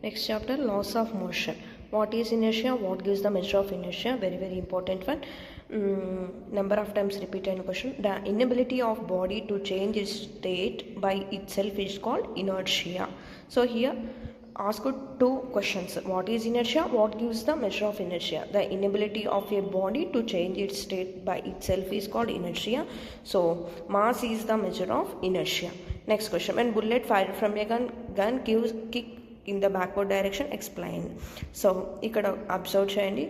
Next chapter, laws of motion. What is inertia? What gives the measure of inertia? Very, very important one. Number of times repeated question. The inability of body to change its state by itself is called inertia. So here ask two questions. What is inertia? What gives the measure of inertia? The inability of a body to change its state by itself is called inertia. So mass is the measure of inertia. Next question. When bullet fired from a gun gives kick in the backward direction, explain. So ఇక్కడ observe చేయండి.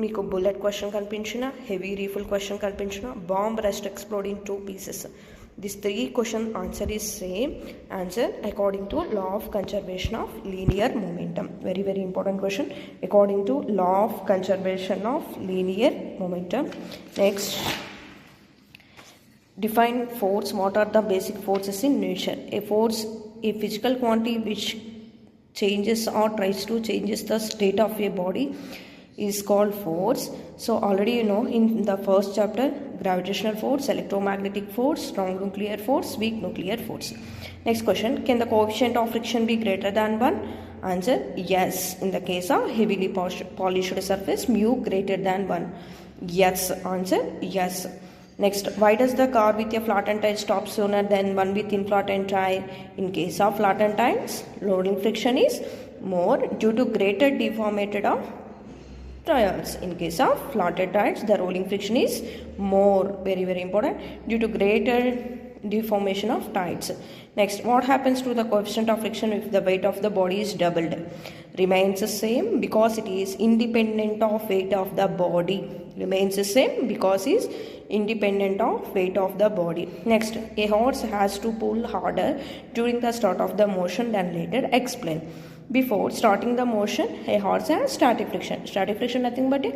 మీకు bullet question కనిపించిన, heavy refill question కనిపించిన, bomb rest explode in 2 pieces. This 3 question answer is same answer according to law of conservation of linear momentum. Very, very important question according to law of conservation of linear momentum. Next, define force. What are the basic forces in nature? A force, a physical quantity which changes or tries to changes the state of a body is called force. So already you know in the first chapter, gravitational force, electromagnetic force, strong nuclear force, weak nuclear force. Next question, can the coefficient of friction be greater than 1? Answer, yes. In the case of heavily polished surface, mu greater than 1. Yes. Answer, yes. Next, why does the car with a flattened tire stop sooner than one with inflattened tire? In case of flattened tires, loading friction is more due to greater deformation of tires. In case of flatted tires, the rolling friction is more. Very, very important, due to greater deformation of tires. Next, what happens to the coefficient of friction if the weight of the body is doubled? Remains the same because it is independent of weight of the body. Remains the same because it is independent of weight of the body. Next, a horse has to pull harder during the start of the motion than later. Explain. Before starting the motion, a horse has static friction. Static friction nothing but a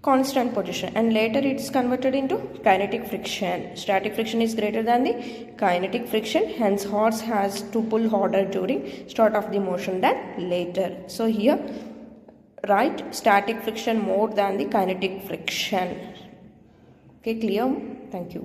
constant position, and later it's converted into kinetic friction. Static friction is greater than the kinetic friction, hence horse has to pull harder during start of the motion than later. So here write static friction more than the kinetic friction. Okay, clear? Thank you.